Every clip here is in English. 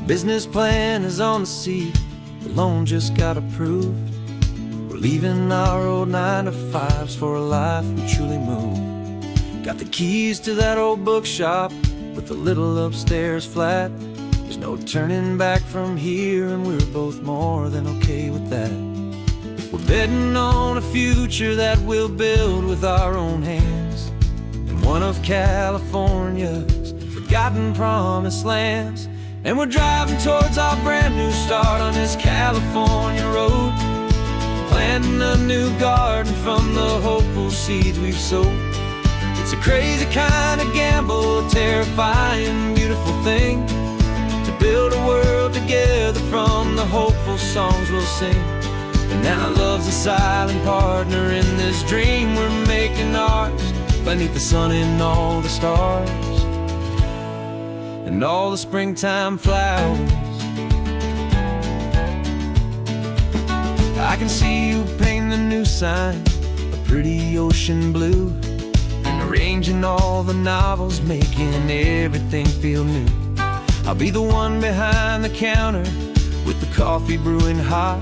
business plan is on the seat, the loan just got approved. We're leaving our old 9-to-5s for a life we truly move. Got the keys to that old bookshop with the little upstairs flat. There's no turning back from here, and we're both more than okay with that. We're betting on a future that we'll build with our own hands in one of California's forgotten promised lands. And we're driving towards our brand new start on this California road, planting a new garden from the hopeful seeds we've sowed. It's a crazy kind of gamble, a terrifying, beautiful thing, to build a world together from the hopeful songs we'll sing. And now love's a silent partner in this dream we're making ours, beneath the sun and all the stars and all the springtime flowers. I can see you painting the new sign a pretty ocean blue, and arranging all the novels, making everything feel new. I'll be the one behind the counter with the coffee brewing hot,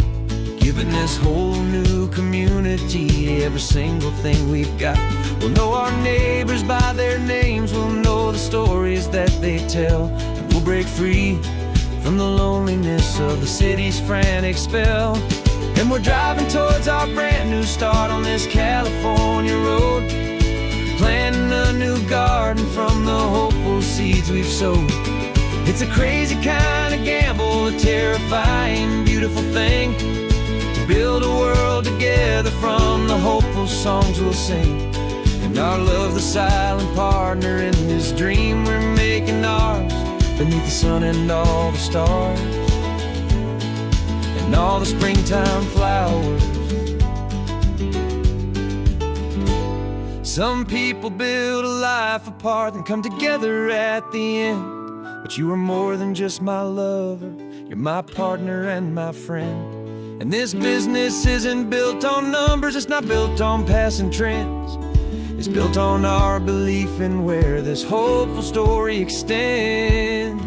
giving this whole new community every single thing we've got. We'll know our neighbors by their names, we'll know the stories that they tell, and we'll break free from the loneliness of the city's frantic spell. And we're driving towards our brand new start on this California road, planting a new garden from the hopeful seeds we've sowed. It's a crazy kind of gamble, a terrifying, beautiful thing, to build a world together from the hopeful songs we'll sing. And our love's the silent partner in this dream we're making ours, beneath the sun and all the stars and all the springtime flowers. Some people build a life apart and come together at the end, but you are more than just my lover, you're my partner and my friend. And this business isn't built on numbers, it's not built on passing trends. It's built on our belief in where this hopeful story extends.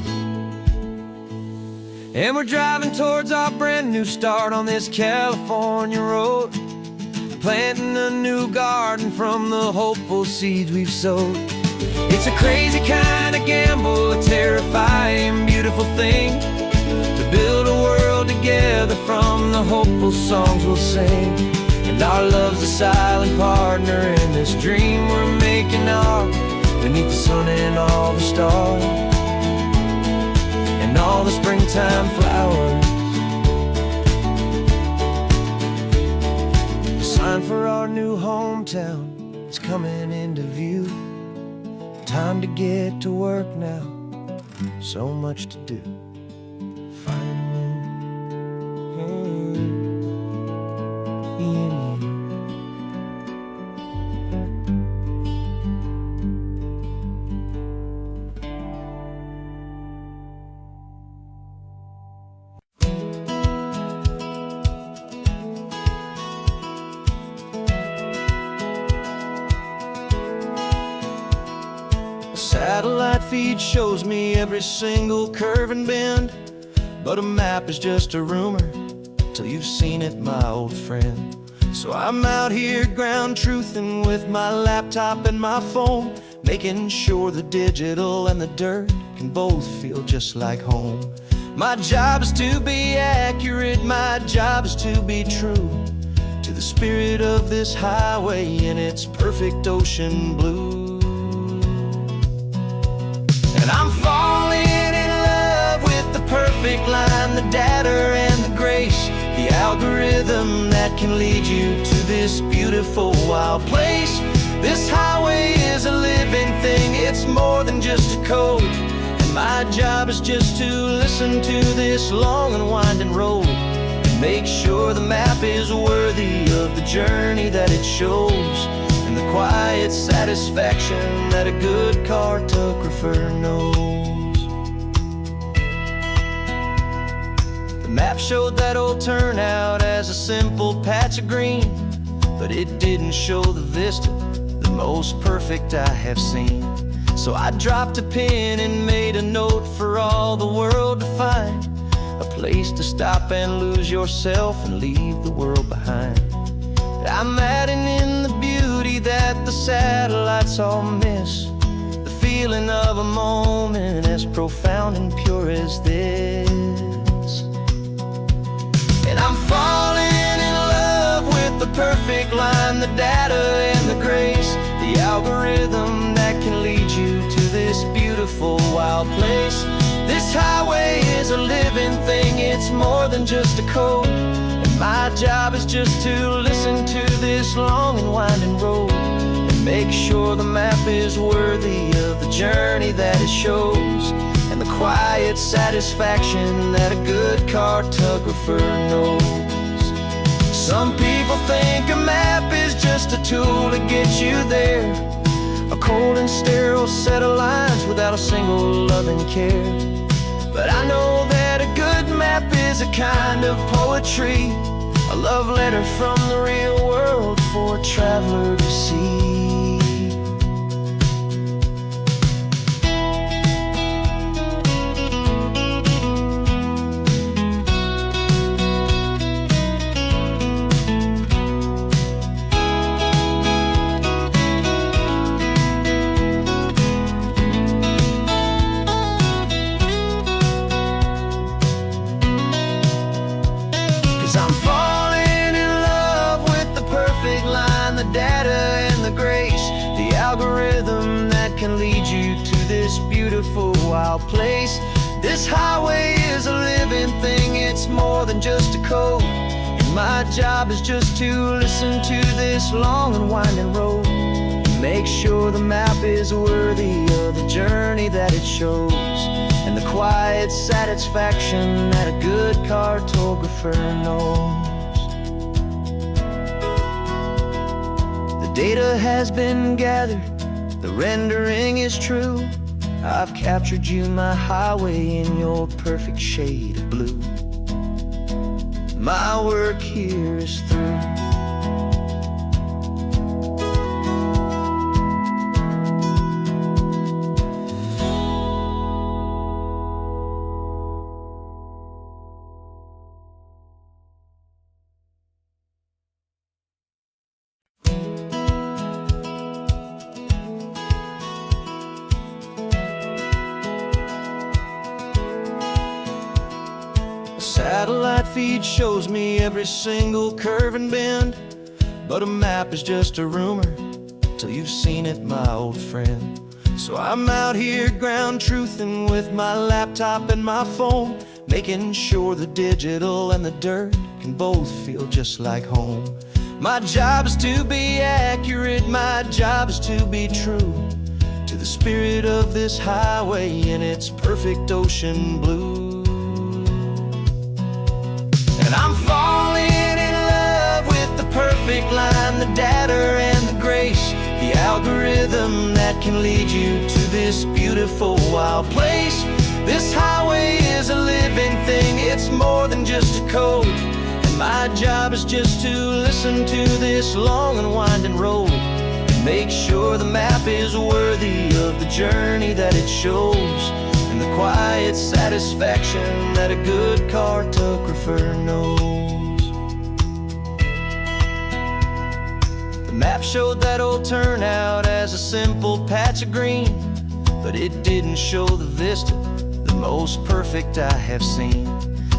And we're driving towards our brand new start on this California road, planting a new garden from the hopeful seeds we've sowed. It's a crazy kind of gamble, a terrifying, beautiful thing, to build a world together from the hopeful songs we'll sing. And our love's a silent partner in this dream we're making ours, beneath the sun and all the stars and all the springtime flowers. The sign for our new hometown is coming into view. Time to get to work now, so much to do. Satellite feed shows me every single curve and bend, but a map is just a rumor till you've seen it, my old friend. So I'm out here ground truthing with my laptop and my phone, making sure the digital and the dirt can both feel just like home. My job is to be accurate, my job is to be true to the spirit of this highway in its perfect ocean blue. And I'm falling in love with the perfect line, the data and the grace, the algorithm that can lead you to this beautiful wild place. This highway is a living thing, it's more than just a code. And my job is just to listen to this long and winding road, and make sure the map is worthy of the journey that it shows, and the quiet satisfaction that a good cartographer knows. The map showed that old turnout as a simple patch of green, but it didn't show the vista, the most perfect I have seen. So I dropped a pen and made a note for all the world to find, a place to stop and lose yourself and leave the world behind. I'm adding in the beauty that the satellites all miss, the feeling of a moment as profound and pure as this. And I'm falling in love with the perfect line, the data and the grace, the algorithm that can lead you to this beautiful wild place. This highway is a living thing, it's more than just a code. And my job is just to listen to this long and winding road and make sure the map is worthy of the journey that it shows, and the quiet satisfaction that a good cartographer knows. Some people think a map is just a tool to get you there, a cold and sterile set of lines without a single loving care. But I know that a good map is a kind of poetry, a love letter from the real world for a traveler to see. I'm falling in love with the perfect line, the data and the grace, the algorithm that can lead you to this beautiful wild place. This highway is a living thing, it's more than just a code. And my job is just to listen to this long and winding road and make sure the map is worthy of the journey that it shows, and the quiet satisfaction that a good cartographer knows. The data has been gathered, the rendering is true. I've captured you, my highway, in your perfect shade of blue. My work here is through. Satellite feed shows me every single curve and bend, but a map is just a rumor till you've seen it, my old friend. So I'm out here ground truthing with my laptop and my phone, making sure the digital and the dirt can both feel just like home. My job is to be accurate, my job is to be true to the spirit of this highway in its perfect ocean blue. And I'm falling in love with the perfect line, the data and the grace, the algorithm that can lead you to this beautiful wild place. This highway is a living thing, it's more than just a code. And my job is just to listen to this long and winding road and make sure the map is worthy of the journey that it shows, and the quiet satisfaction that a good cartographer knows. The map showed that old turnout as a simple patch of green, but it didn't show the vista, the most perfect I have seen.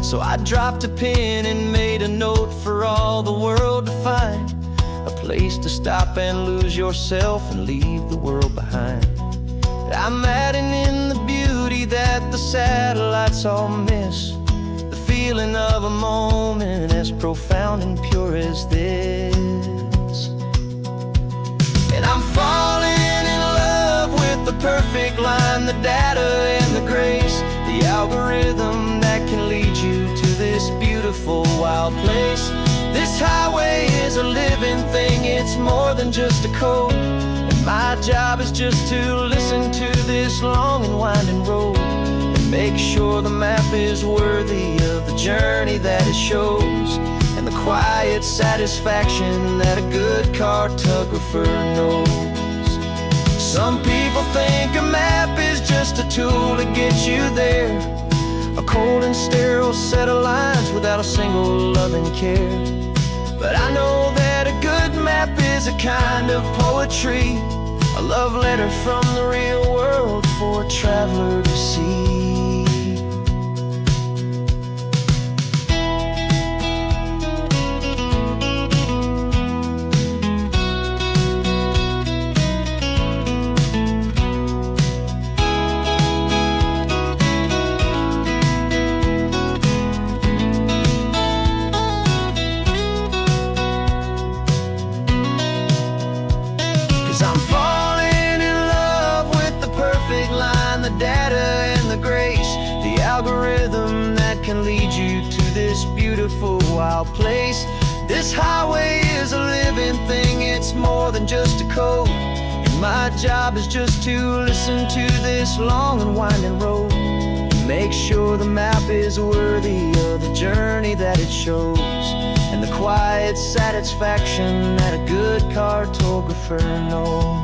So I dropped a pen and made a note for all the world to find, a place to stop and lose yourself and leave the world behind. I'm adding in the beauty that the satellites all miss, the feeling of a moment as profound and pure as this. And I'm falling in love with the perfect line, the data and the grace, the algorithm that can lead you to this beautiful wild place. This highway is a living thing, it's more than just a code. And my job is just to listen to this long and winding road and make sure the map is worthy of the journey that it shows, and the quiet satisfaction that a good cartographer knows. Some people think a map is just a tool to get you there, a cold and sterile set of lines without a single loving care. But I know that a good map is a kind of poetry, a love letter from the real world for a traveler to see. I'm falling in love with the perfect line, the data and the grace, the algorithm that can lead you to this beautiful wild place. This highway is a living thing, it's more than just a code, and my job is just to listen to this long and winding road, and make sure the map is worthy of the journey that it shows, and the quiet satisfaction that a good cartographer knows.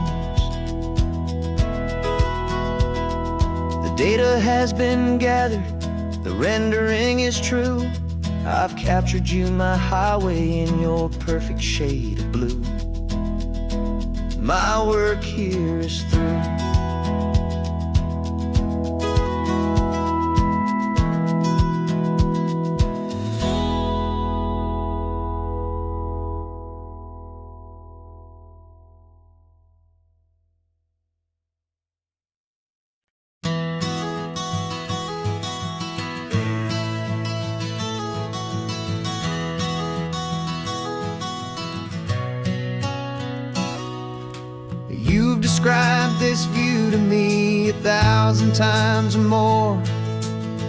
The data has been gathered, the rendering is true. I've captured you, my highway, in your perfect shade of blue. My work here is through. You've described this view to me 1,000 times or more.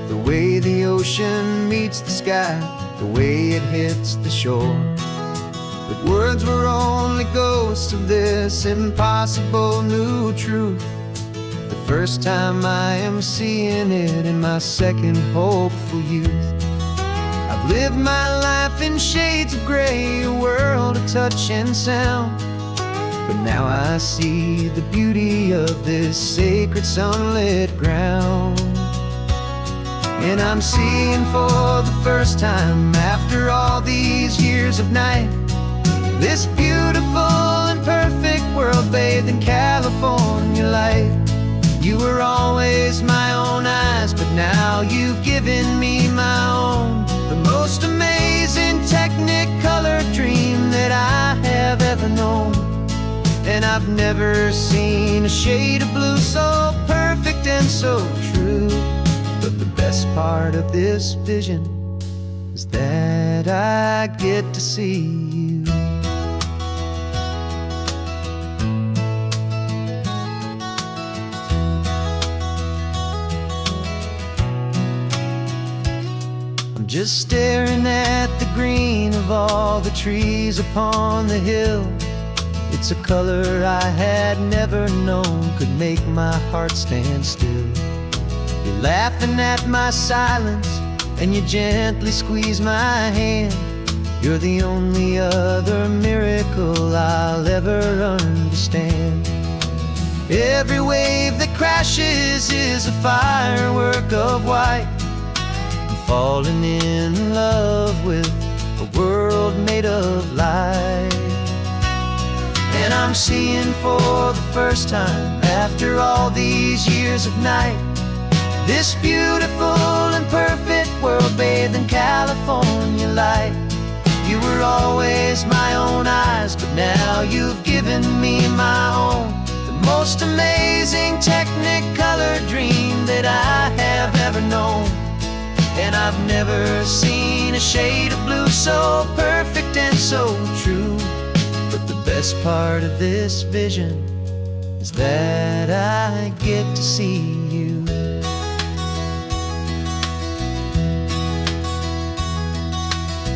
The way the ocean meets the sky, the way it hits the shore. But words were only ghosts of this impossible new truth. The first time I am seeing it in my second hopeful youth. I've lived my life in shades of gray, a world of touch and sound. But now I see the beauty of this sacred sunlit ground. And I'm seeing for the first time, after all these years of night, this beautiful and perfect world bathed in California light. You were always my own eyes, but now you've given me my own. The most amazing technicolor dream that I have ever known. And I've never seen a shade of blue so perfect and so true. But the best part of this vision is that I get to see you. I'm just staring at the green of all the trees upon the hill. It's a color I had never known could make my heart stand still. You're laughing at my silence, and you gently squeeze my hand. You're the only other miracle I'll ever understand. Every wave that crashes is a firework of white. I'm falling in love with a world made of light. And I'm seeing for the first time, after all these years of night, this beautiful and perfect world bathed in California light. You were always my own eyes, but now you've given me my own. The most amazing technicolor dream that I have ever known. And I've never seen a shade of blue so perfect and so true. But the best part of this vision is that I get to see you.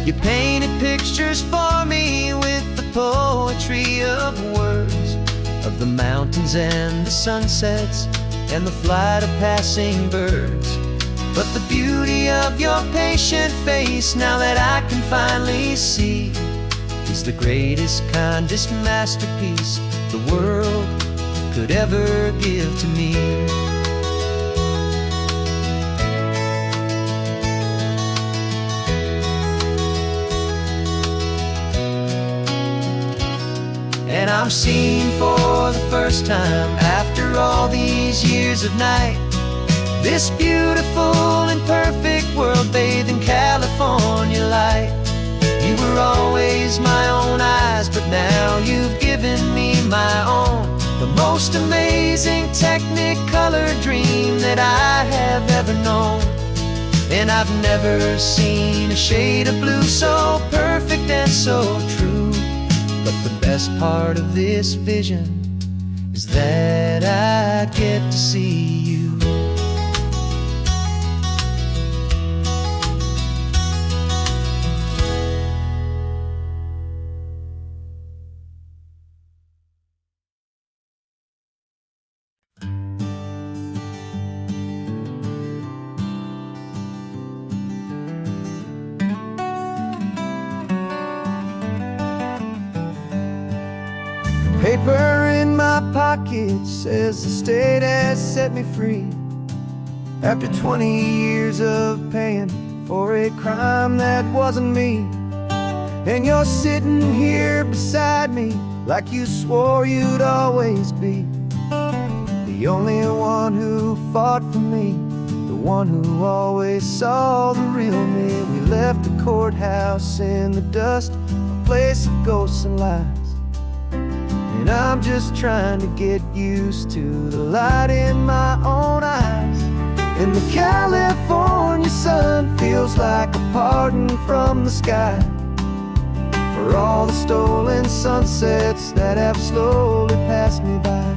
You painted pictures for me with the poetry of words, of the mountains and the sunsets and the flight of passing birds. But the beauty of your patient face, now that I can finally see, is the greatest, kindest masterpiece the world could ever give to me. And I'm seeing for the first time, after all these years of night, this beautiful and perfect world bathed in California light. You were always my own eyes, but now you've given me my own, the most amazing technicolor dream that I have ever known. And I've never seen a shade of blue so perfect and so true. But the best part of this vision is that I get to see you. Paper in my pocket says the state has set me free, after 20 years of paying for a crime that wasn't me. And you're sitting here beside me like you swore you'd always be, the only one who fought for me, the one who always saw the real me. We left the courthouse in the dust, a place of ghosts and lies. And I'm just trying to get used to the light in my own eyes. And the California sun feels like a pardon from the sky for all the stolen sunsets that have slowly passed me by.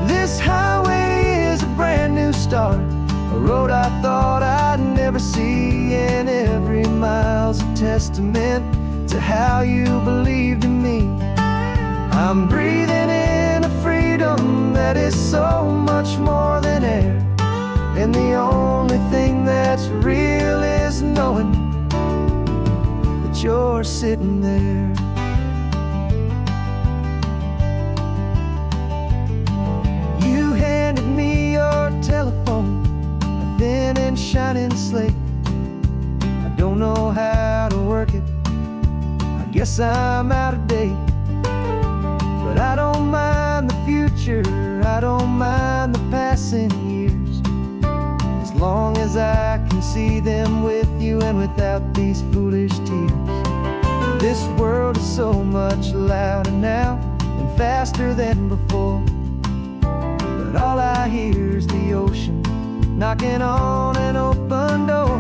This highway is a brand new start, a road I thought I'd never see, and every mile's a testament to how you believed in me. I'm breathing in a freedom that is so much more than air, and the only thing that's real is knowing that you're sitting there. You handed me your telephone, a thin and shining slate. I don't know how to work it, I guess I'm out of date. But I don't mind the future, I don't mind the passing years, as long as I can see them with you and without these foolish tears. This world is so much louder now and faster than before, but all I hear is the ocean knocking on an open door.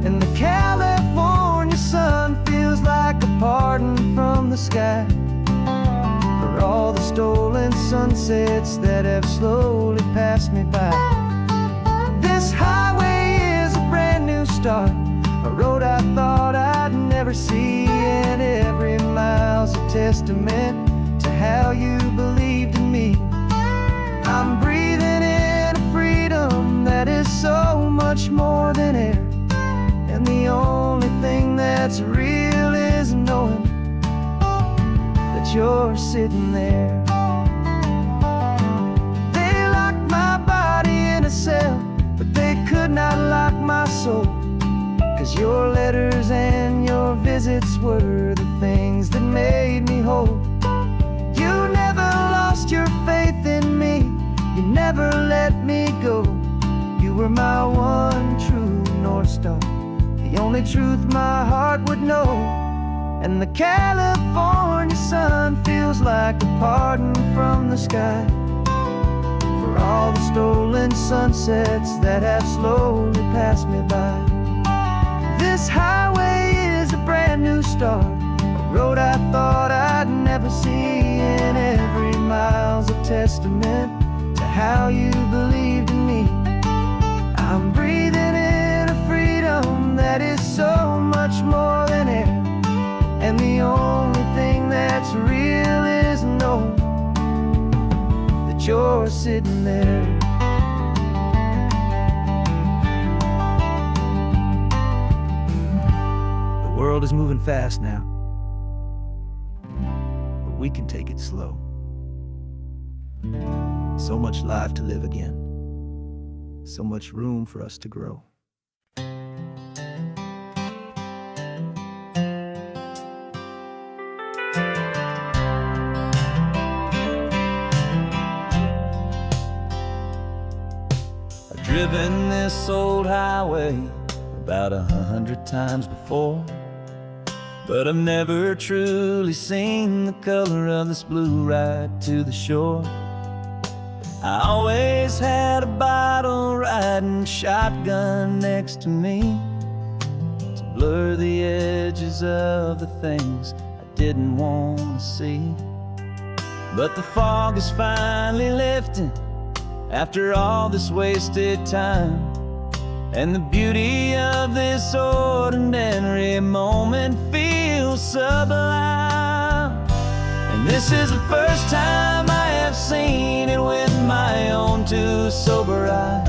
And the California sun feels like a pardon from the sky for all the stolen sunsets that have slowly passed me by. This highway is a brand new start, a road I thought I'd never see, and every mile's a testament to how you believed in me. I'm breathing in a freedom that is so much more than air, and the only thing that's real is knowing that you're sitting there. They locked my body in a cell, but they could not lock my soul, 'cause your letters and your visits were the things that made me whole. You never lost your faith in me, you never let me go. You were my one true North Star, the only truth my heart would know. And the California sun feels like a pardon from the sky for all the stolen sunsets that have slowly passed me by. This highway is a brand new start, a road I thought I'd never see, and every mile's a testament to how you believed in me. I'm breathing in a freedom that is so much more than air, and the only thing that's real is knowing that you're sitting there. The world is moving fast now, but we can take it slow. So much life to live again. So much room for us to grow. I've driven this old highway about 100 times before, but I've never truly seen the color of this blue right to the shore. I always had a bottle riding shotgun next to me to blur the edges of the things I didn't want to see. But the fog is finally lifting after all this wasted time, and the beauty of this ordinary moment feels sublime. And this is the first time I have seen it with my own two sober eyes.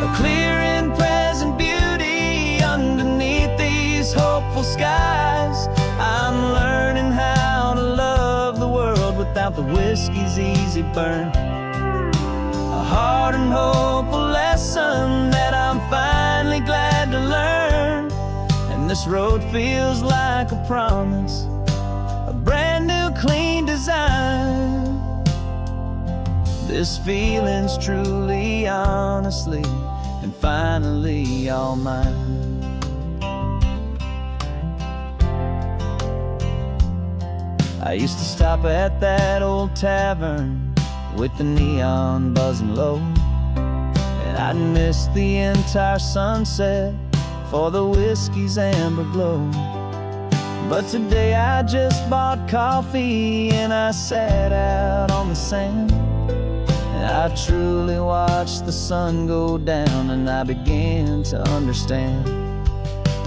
A clear and present beauty underneath these hopeful skies. I'm learning how to love the world without the whiskey's easy burn. A hard and hopeful lesson that I'm finally glad to learn. And this road feels like a promise, a brand new clean design. This feeling's truly, honestly, and finally all mine. I used to stop at that old tavern with the neon buzzing low, and I'd miss the entire sunset for the whiskey's amber glow. But today I just bought coffee and I sat out on the sand, and I truly watched the sun go down, and I began to understand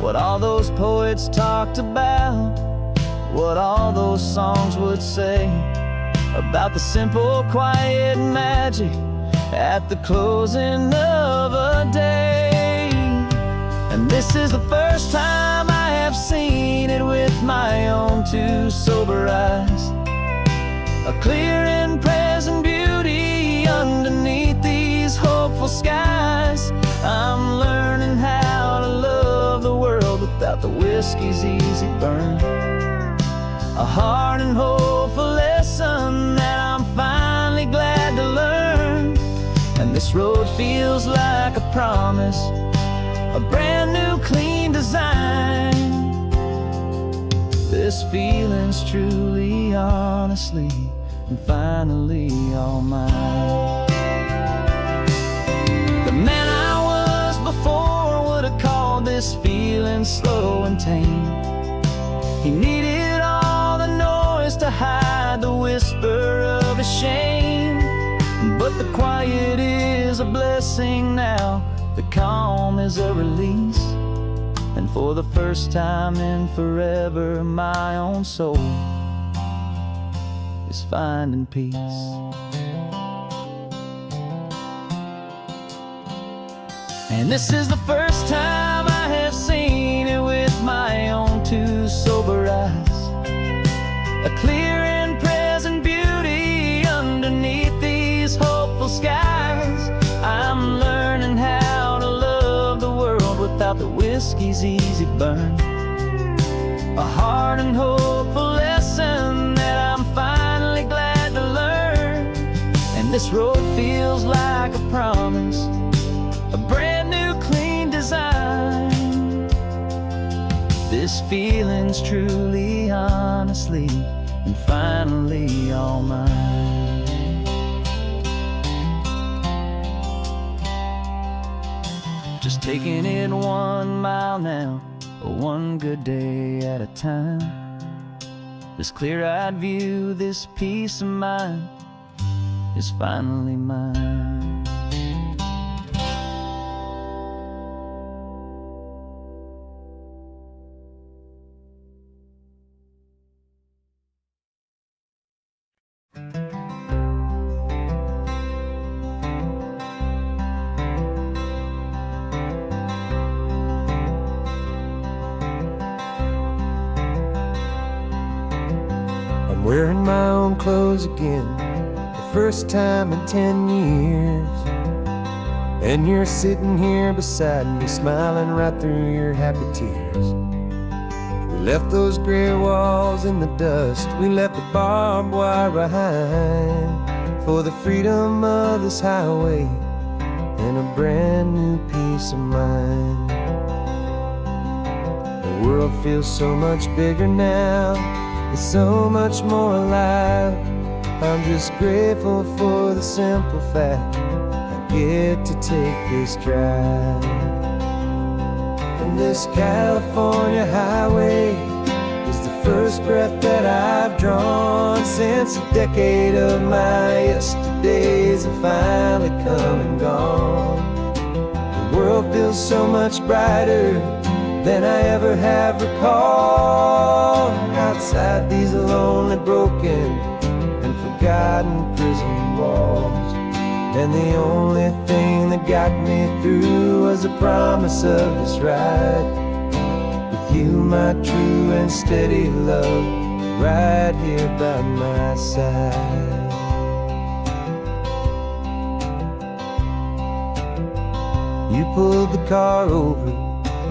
what all those poets talked about, what all those songs would say about the simple, quiet magic at the closing of a day. And this is the first time I have seen it with my own two sober eyes. A clear and present beauty underneath these hopeful skies. I'm learning how to love the world without the whiskey's easy burn. A hard and hopeful lesson that I'm finally glad to learn. And this road feels like a promise, a brand new clean design. This feeling's truly, honestly, and finally all mine. The man I was before would have called this feeling slow and tame. He needed all the noise to hide the whisper of his shame. But the quiet is a blessing now, the calm is a release. And for the first time in forever, my own soul is finding peace. And this is the first time I have seen it with my own two sober eyes. A clear and present beauty underneath these hopeful skies. I'm learning how to love the world without the whiskey's easy burn. A hard and hopeful lesson that I'm finally glad to learn. And this road feels like a promise, a brand new clean design. This feeling's truly, honestly, and finally all mine. Just taking it 1 mile now, one good day at a time. This clear-eyed view, this peace of mind is finally mine. I'm wearing my own clothes again. The first time in 10 years. And you're sitting here beside me, smiling right through your happy tears. We left those gray walls in the dust, we left the barbed wire behind, for the freedom of this highway and a brand new peace of mind. The world feels so much bigger now, it's so much more alive. I'm just grateful for the simple fact I get to take this drive. And this California highway is the first breath that I've drawn since a decade of my yesterdays have finally come and gone. The world feels so much brighter than I ever have recalled. Outside these lonely, broken, and forgotten prison walls, and the only thing that got me through was the promise of this ride with you, my true and steady love, right here by my side. You pulled the car over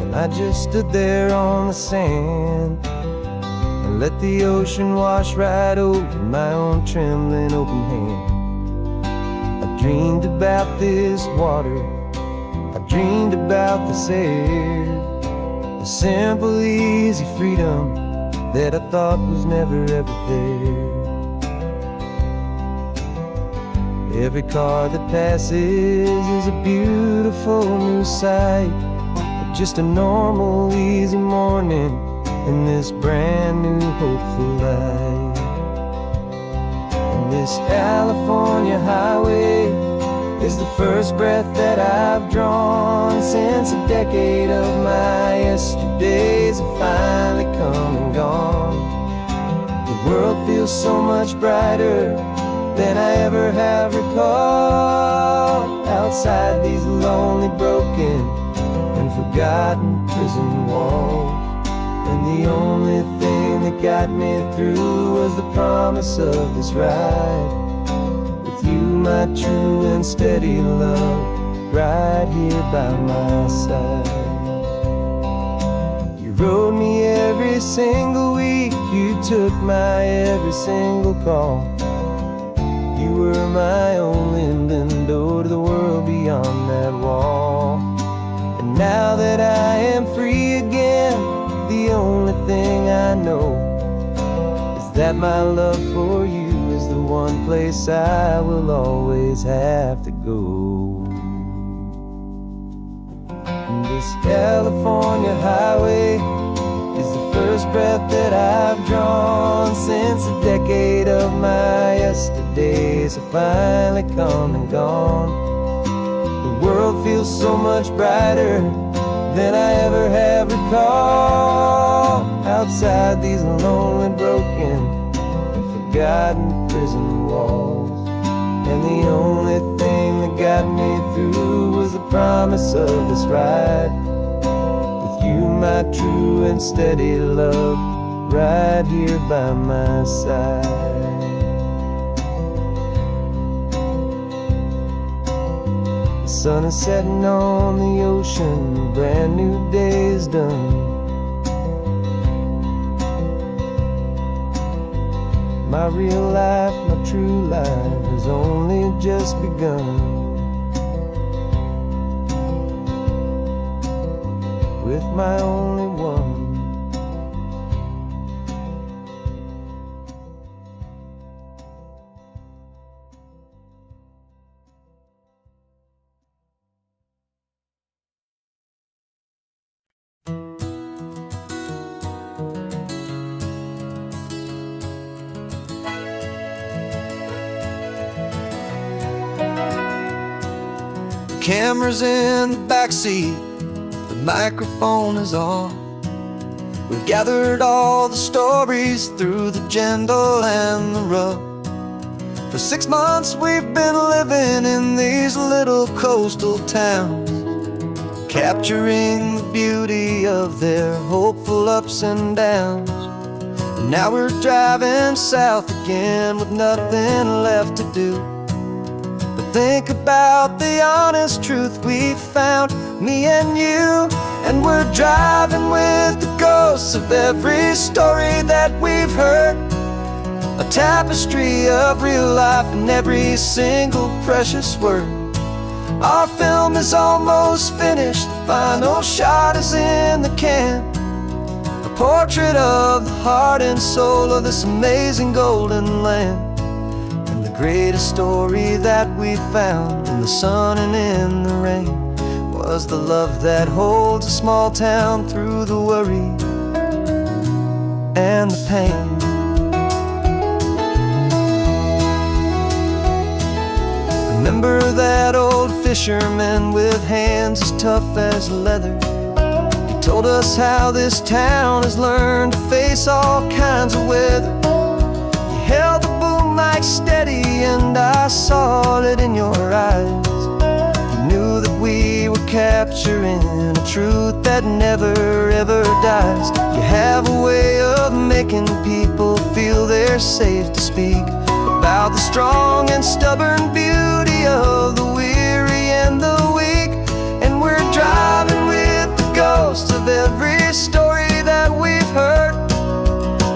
and I just stood there on the sand and let the ocean wash right over my own trembling open hand. I dreamed about this water, I dreamed about this air, the simple, easy freedom that I thought was never ever there. Every car that passes is a beautiful new sight, just a normal, easy morning in this brand new, hopeful life. And this California highway is the first breath that I've drawn since a decade of my yesterdays have finally come and gone. The world feels so much brighter than I ever have recalled. Outside these lonely, broken, and forgotten prison walls, and the only thing that got me through was the promise of this ride with you, my true and steady love, right here by my side. You rode me every single week, you took my every single call. You were my only window to the world beyond that wall. And now that I am free again, the only thing I know is that my love for you is the one place I will always have to go. And this California highway is the first breath that I've drawn since a decade of my yesterdays have finally come and gone. The world feels so much brighter than I ever have recalled. Outside these lonely, broken, and forgotten prison walls, and the only thing that got me through was the promise of this ride with you, my true and steady love, right here by my side. The sun is setting on the ocean, a brand new day is done. My real life, my true life has only just begun. With my only one. Camera's in the backseat, the microphone is on. We've gathered all the stories through the gentle and the rough. For 6 months we've been living in these little coastal towns, capturing the beauty of their hopeful ups and downs. And now we're driving south again with nothing left to do Think about the honest truth we found, me and you. And we're driving with the ghosts of every story that we've heard, a tapestry of real life in every single precious word. Our film is almost finished, the final shot is in the can, a portrait of the heart and soul of this amazing golden land. And the greatest story that we found in the sun and in the rain was the love that holds a small town through the worry and the pain. Remember that old fisherman with hands as tough as leather? He told us how this town has learned to face all kinds of weather. You held the boom mic steady and I saw it in your eyes. You knew that we were capturing a truth that never ever dies. You have a way of making people feel they're safe to speak about the strong and stubborn beauty of the weary and the weak. And we're driving with the ghosts of every story that we've heard,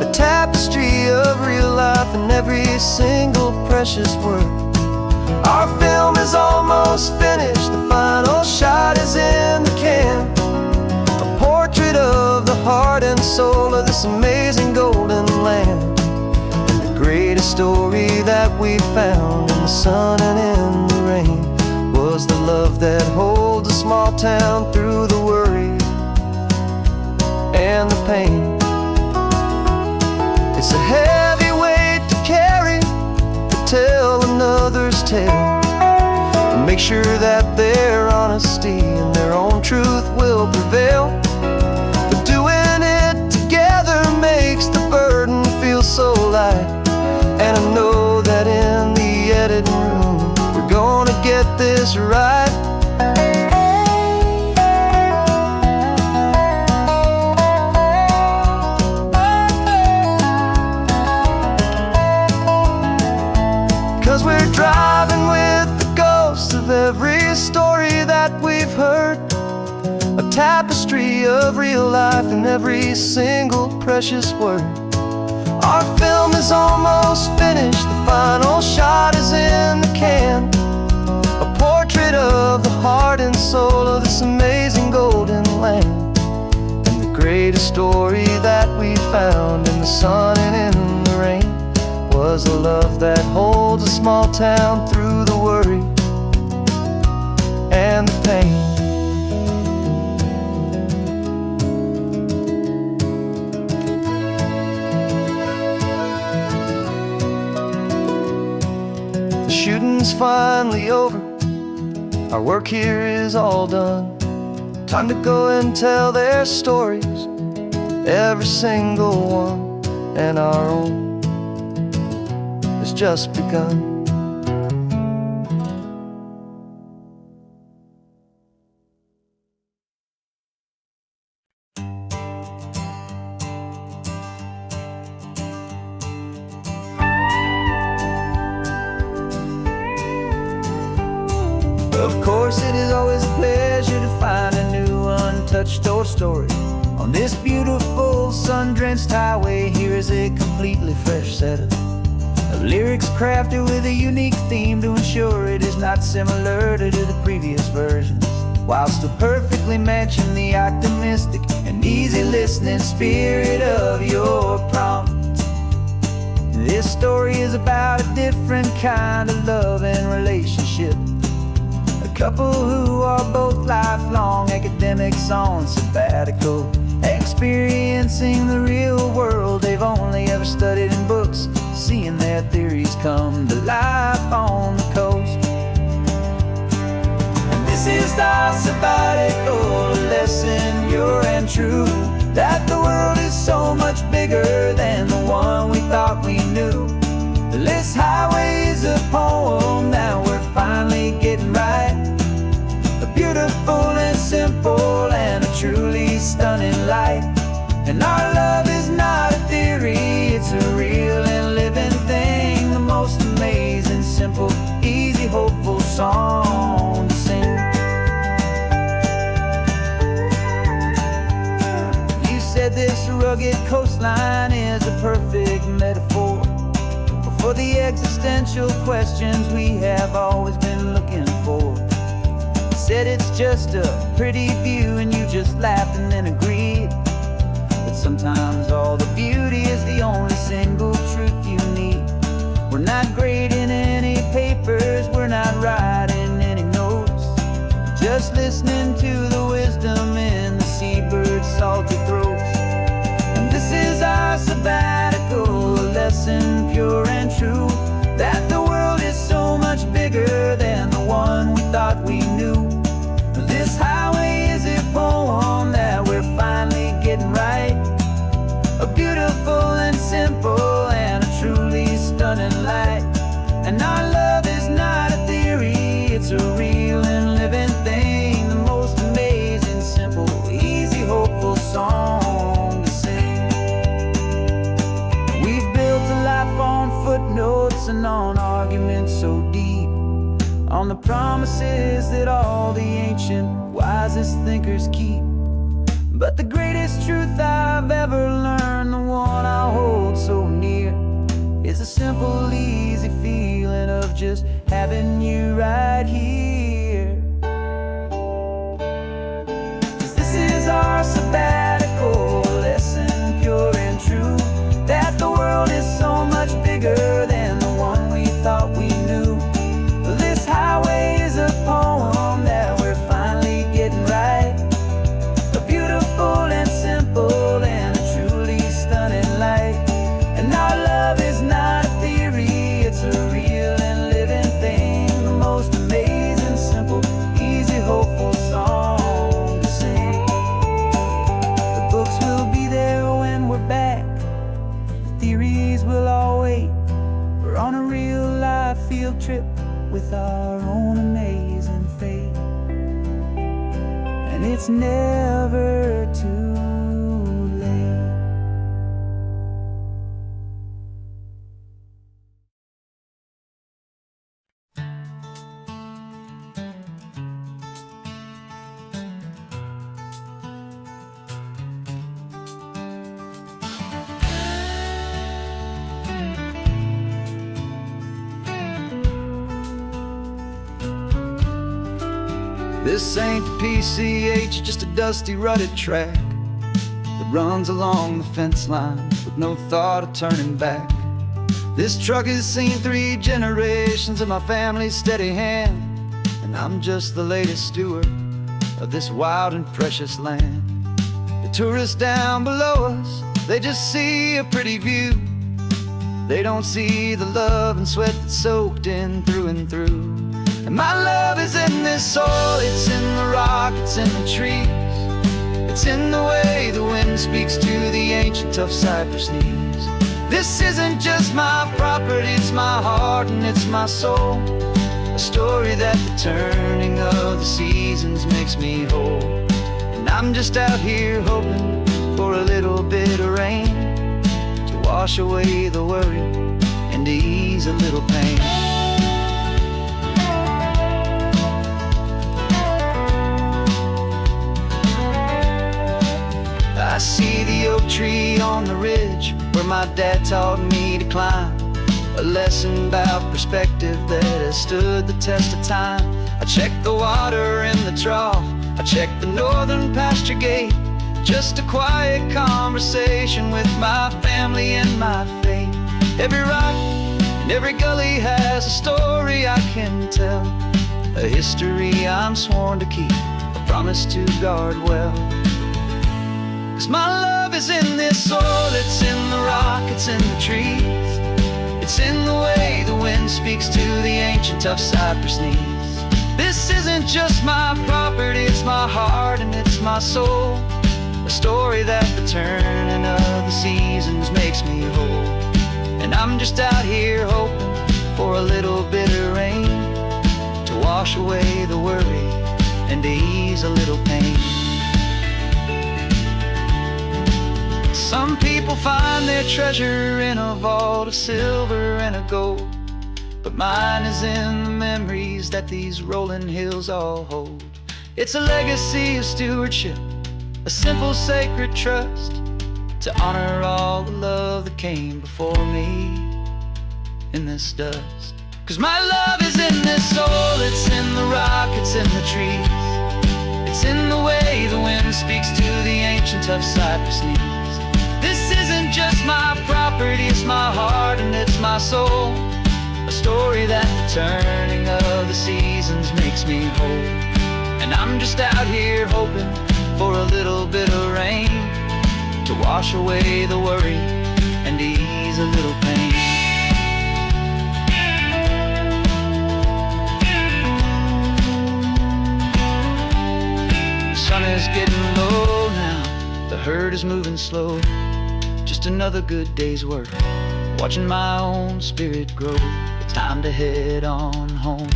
a tapestry of real life in every single precious word. Our film is almost finished, the final shot is in the can, a portrait of the heart and soul of this amazing golden land. Greatest story that we found in the sun and in the rain was the love that holds a small town through the worry and the pain. It's a heavy weight to carry, to tell another's tale, and make sure that their honesty and their own truth will prevail. But doing it together makes the burden feel so light. And I know that in the editing room we're gonna get this right. 'Cause we're driving with the ghosts of every story that we've heard, a tapestry of real life in every single precious word. Our film is almost finished, the final shot is in the can, a portrait of the heart and soul of this amazing golden land. And the greatest story that we found in the sun and in the rain was a love that holds a small town through the worry and the pain. Shooting's finally over, our work here is all done. Time to go and tell their stories, every single one, and our own has just begun. Of course, it is always a pleasure to find a new untouched old story. On this beautiful sun-drenched highway, here is a completely fresh set of lyrics crafted with a unique theme to ensure it is not similar to the previous versions, while still perfectly matching the optimistic and easy listening spirit of your prompt. This story is about a different kind of love and relationship. A couple who are both lifelong academics on sabbatical, experiencing the real world they've only ever studied in books, seeing their theories come to life on the coast. And this is our sabbatical lesson, pure and true, that the world is so much bigger than the one we thought we knew. This highway is a poem, now we're finally getting right. A beautiful and simple and a truly stunning light. And our love is not a theory, it's a real and living thing. The most amazing, simple, easy, hopeful perfect metaphor for the existential questions we have always been looking for. Said it's just a pretty view and you just laughed and then agreed. But sometimes all the beauty is the only single truth you need. We're not grading any papers, we're not writing any notes, just listening to the wisdom in the seabird's salty throats. And this is our sabbatical, a lesson pure and true, that the world is so much bigger than the one we thought we knew. This highway is a poem that we're finally getting right, a beautiful and simple and a truly stunning light. And our love is not a theory, it's a real and living thing, the most amazing, simple, easy, hopeful song to sing. We've built a life on footnotes and on arguments so deep, on the promises that all the ancient, wisest thinkers keep. But the greatest truth I've ever learned, the one I hold so near, is a simple, easy feeling of just having you right here. 'Cause this is our sabbatical, lesson pure and true, that the world is so much bigger than the one we thought we knew. This highway is a poem that we're finally getting right, a beautiful and simple and a truly stunning light. And our love is not a theory, it's a real and living thing, the most amazing, simple, easy, hopeful song to sing. The books will be there when we're back, the theories will all wait. We're on a real life field trip with our own amazing fate, and it's never too late. This ain't the PCH, just a dusty, rutted track that runs along the fence line with no thought of turning back. This truck has seen 3 generations of my family's steady hand, and I'm just the latest steward of this wild and precious land. The tourists down below us, they just see a pretty view. They don't see the love and sweat that's soaked in through and through. And my love is in this soil, it's in the rock, it's in the trees, it's in the way the wind speaks to the ancient tough cypress knees. This isn't just my property, it's my heart and it's my soul, a story that the turning of the seasons makes me whole. And I'm just out here hoping for a little bit of rain to wash away the worry and to ease a little pain. I see the oak tree on the ridge where my dad taught me to climb, a lesson about perspective that has stood the test of time. I check the water in the trough, I check the northern pasture gate, just a quiet conversation with my family and my faith. Every rock and every gully has a story I can tell, a history I'm sworn to keep, a promise to guard well. 'Cause my love is in this soil, it's in the rock, it's in the trees, it's in the way the wind speaks to the ancient tough cypress knees. This isn't just my property, it's my heart and it's my soul, a story that the turning of the seasons makes me whole. And I'm just out here hoping for a little bit of rain to wash away the worry and to ease a little pain. Some people find their treasure in a vault of silver and of gold, but mine is in the memories that these rolling hills all hold. It's a legacy of stewardship, a simple sacred trust, to honor all the love that came before me in this dust. 'Cause my love is in this soul, it's in the rock, it's in the trees. It's in the way the wind speaks to the ancient of cypress knees. This isn't just my property, it's my heart and it's my soul. A story that the turning of the seasons makes me whole. And I'm just out here hoping for a little bit of rain to wash away the worry and ease a little pain. The sun is getting low now, the herd is moving slow. Just another good day's work, watching my own spirit grow. It's time to head on home.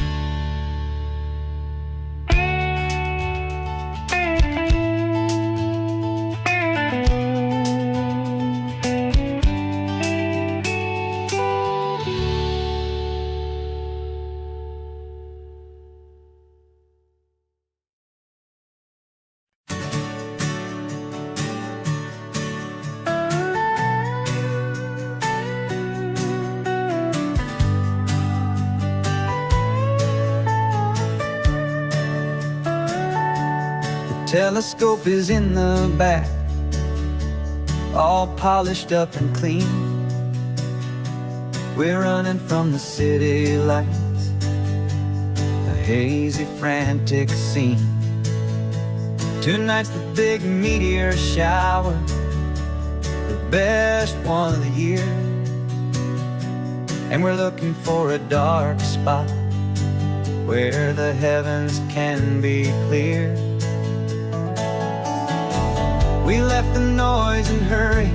Telescope is in the back, all polished up and clean. We're running from the city lights, a hazy, frantic scene. Tonight's the big meteor shower, the best one of the year. And we're looking for a dark spot where the heavens can be clear. We left the noise and hurry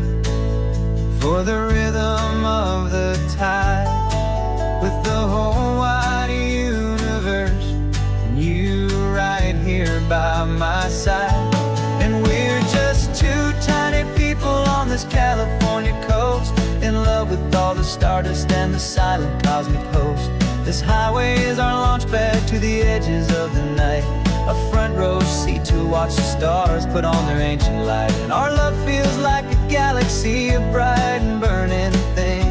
for the rhythm of the tide, with the whole wide universe and you right here by my side. And we're just two tiny people on this California coast, in love with all the stardust and the silent cosmic host. This highway is our launch pad to the edges of the night, a front row seat to watch the stars put on their ancient light. And our love feels like a galaxy, a bright and burning thing,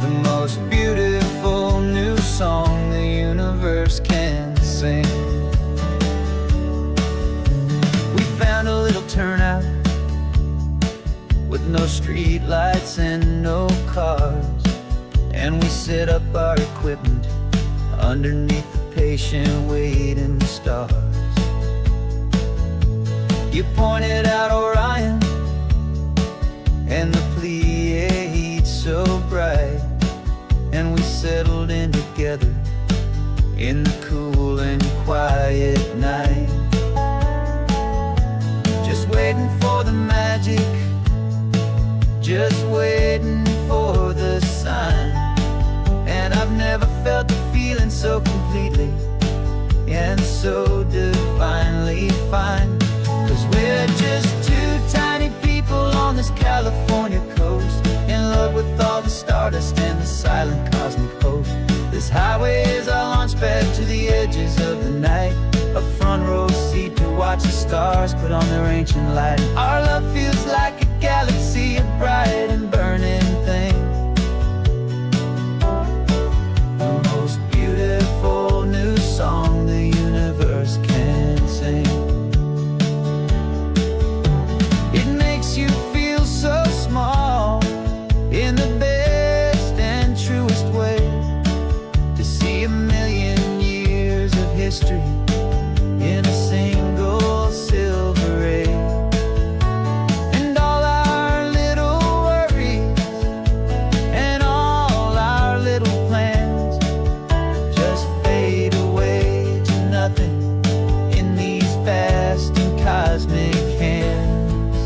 the most beautiful new song the universe can sing. We found a little turnout with no street lights and no cars, and we set up our equipment underneath the patient waiting stars. You pointed out Orion and the Pleiades so bright, and we settled in together in the cool and quiet night, just waiting for the magic, just waiting for the sign. And I've never felt the feeling so completely and so divinely fine. 'Cause we're just two tiny people on this California coast, in love with all the stardust and the silent cosmic host. This highway is our launch pad to the edges of the night, a front row seat to watch the stars put on their ancient light. And our love feels like a galaxy, a bright and burning thing, the most beautiful new song the universe can sing. It makes you feel so small in the best and truest way, to see a million years of history in a single silver ray. And all our little worries and all our little plans just fade away to nothing in these vast and cosmic hands.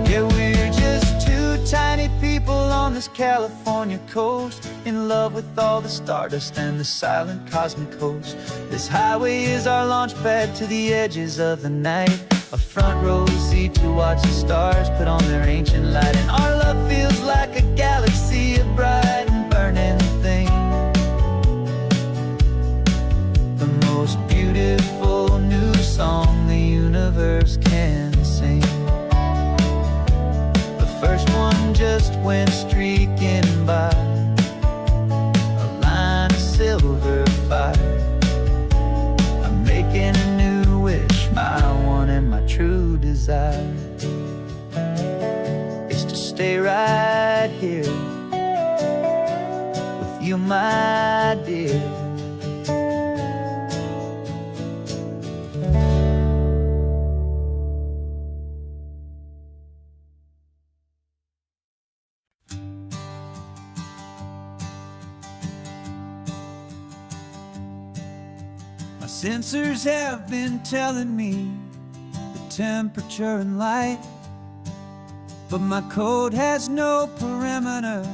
Yeah, we're just two tiny people on this California coast, in love with all the stardust and the silent cosmic host. This highway is our launch pad to the edges of the night, a front row seat to watch the stars put on their ancient light. And our love feels like a galaxy, a bright and burning thing, the most beautiful new song the universe can first one just went streaking by, a line of silver fire. I'm making a new wish, my one and my true desire is to stay right here with you, my dear. My sensors have been telling me the temperature and light, but my code has no perimeter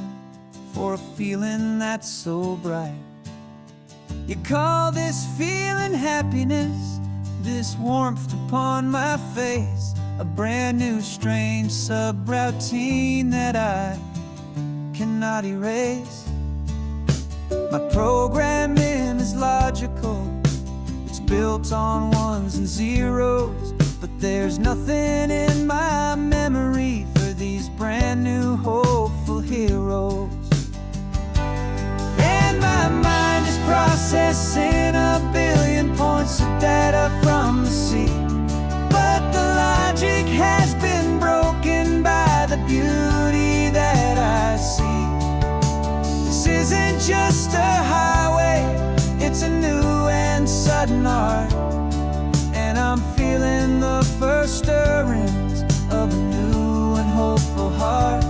for a feeling that's so bright. You call this feeling happiness, this warmth upon my face, a brand new strange subroutine that I cannot erase. My programming is logical, it's built on ones and zeros, but there's nothing in my memory for these brand new hopeful heroes. And my mind is processing a billion points of data from the sea, but the logic has been broken by the beauty that I see. This isn't just a highway, it's a new and sudden art, and I'm feeling the first stirrings of a new and hopeful heart.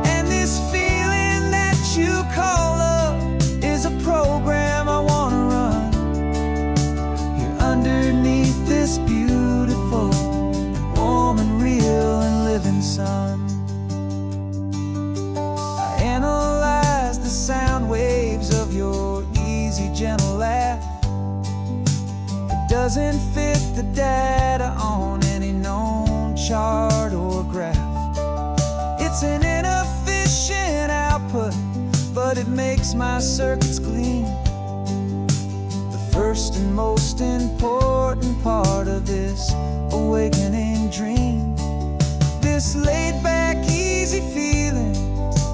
And this feeling that you call love is a program I wanna run here underneath this beautiful, warm and real and living sun. I analyze the sound waves of your easy, gentle laugh. It doesn't fit the data on any known chart or graph. It's an inefficient output, but it makes my circuits gleam. The first and most important part of this awakening dream. This laid-back, easy feeling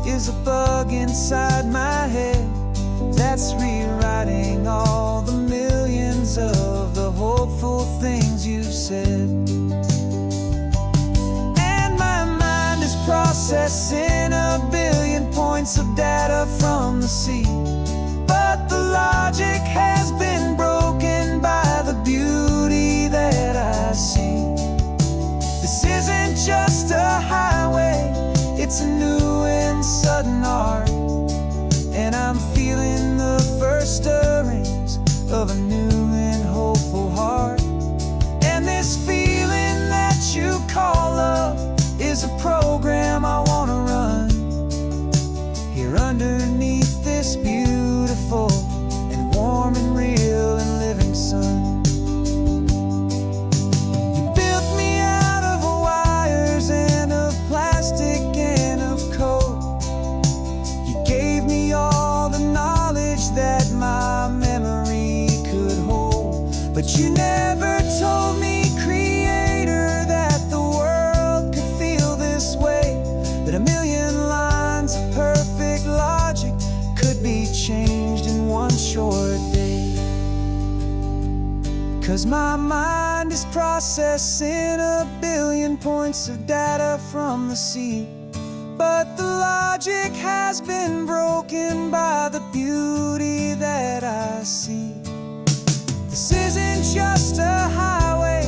is a bug inside my head that's rewriting all the millions of the hopeful things you said. And my mind is processing a billion points of data from the sea, but the logic has been broken by the beauty that I see. This isn't just a highway, it's a new and sudden art, and I'm feeling the first stirrings of a new and hopeful heart. And this feeling that you call love is a program I wanna run here underneath this beautiful and warm and real and living sun. You built me out of wires and of plastic and of code. You gave me all the knowledge that my memory could hold, but you never told me, Creator, that the world could feel this way, that a million lines of perfect logic could be changed in one short day. 'Cause my mind is processing a billion points of data from the sea, but the logic has been broken by the beauty that I see. This isn't just a highway,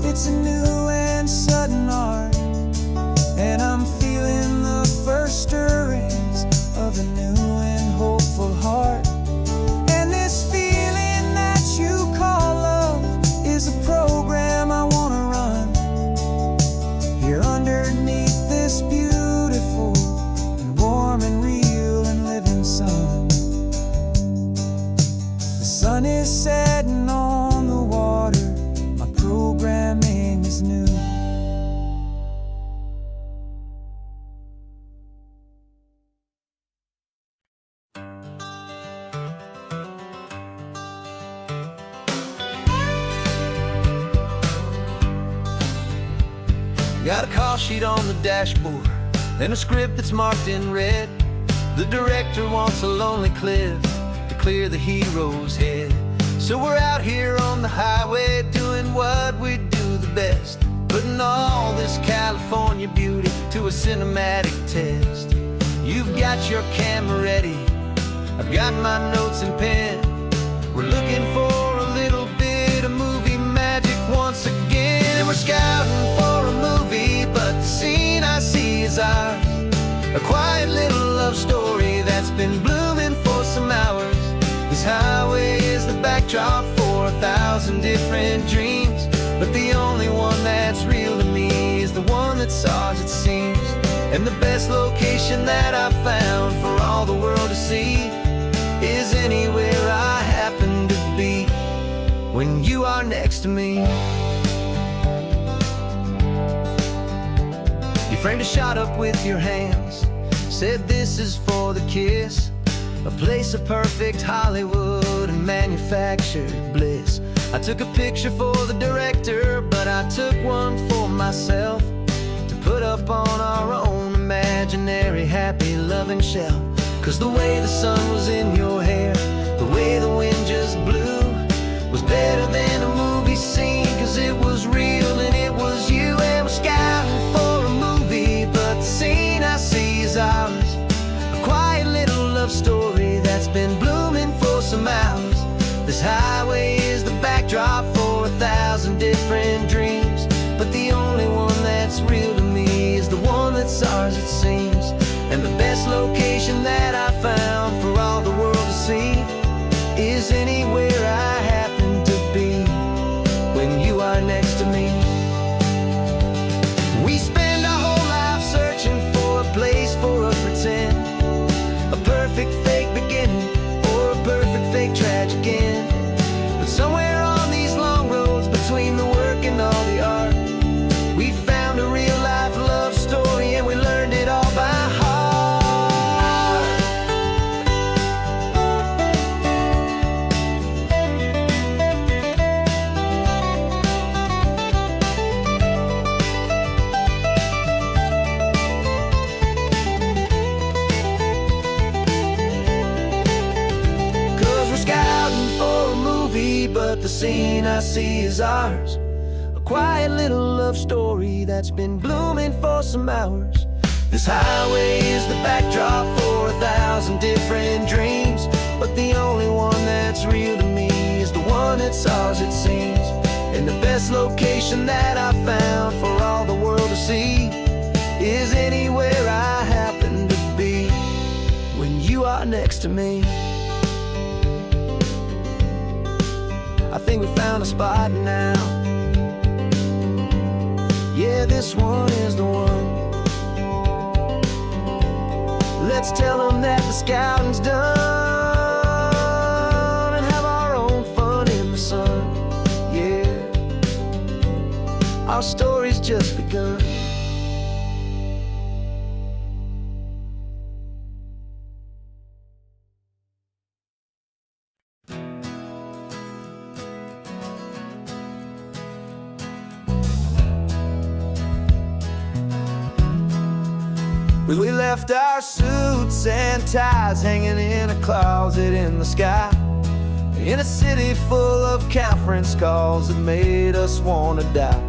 it's a new and sudden art, and I'm feeling the first stirrings of a new and hopeful heart. And this feeling that you call love is a program I wanna run here underneath this beautiful and warm and real and living sun. The sun is setting on the water, my programming is new. Got a call sheet on the dashboard, and a script that's marked in red. The director wants a lonely cliff to clear the hero's head. So we're out here on the highway doing what we do the best, putting all this California beauty to a cinematic test. You've got your camera ready, I've got my notes and pen. We're looking for a little bit of movie magic once again. And we're scouting for a movie, but the scene I see is ours. A quiet little love story that's been blooming for some hours. This highway is the backdrop for 1,000 different dreams, but the only one that's real to me is the one that's ours, it seems. And the best location that I've found for all the world to see is anywhere I happen to be when you are next to me. You framed a shot up with your hands, said this is for the kiss, a place of perfect Hollywood and manufactured bliss. I took a picture for the director, but I took one for myself to put up on our own imaginary happy loving shelf. 'Cause the way the sun was in your hair, the way the wind just blew, was better than a movie scene, 'cause it was real and it was you. And we're scouting for a movie, but the scene I see is ours. A quiet little love story that's been blooming for some hours. This highway is the backdrop for 1,000 different dreams, but the only one that's real to me is the one that's ours, it seems. And the best location that I found for all the world to see is anywhere I happen to be when you are next to me. We spend our whole life searching for a place for a pretend, a perfect fake beginning or a perfect fake tragic end. But somewhere on these long roads between the work and all the art, we found a real life love story and we learned it all by heart. But the scene I see is ours. A quiet little love story that's been blooming for some hours. This highway is the backdrop for 1,000 different dreams, but the only one that's real to me is the one that's ours, it seems. And the best location that I found for all the world to see is anywhere I happen to be when you are next to me. I think we found a spot now. Yeah, this one is the one. Let's tell them that the scouting's done and have our own fun in the sun. Yeah, our story's just begun. We left our suits and ties hanging in a closet in the sky, in a city full of conference calls that made us wanna die.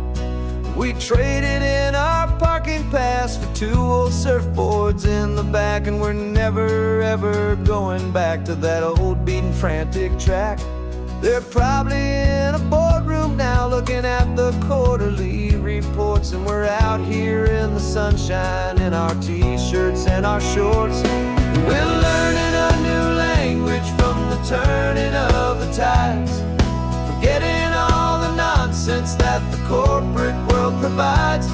We traded in our parking pass for 2 old surfboards in the back, and we're never ever going back to that old beaten frantic track. They're probably in a boardroom now looking at the quarterly reports, and we're out here in the sunshine in our t-shirts and our shorts. We're learning a new language from the turning of the tides, forgetting all the nonsense that the corporate world provides.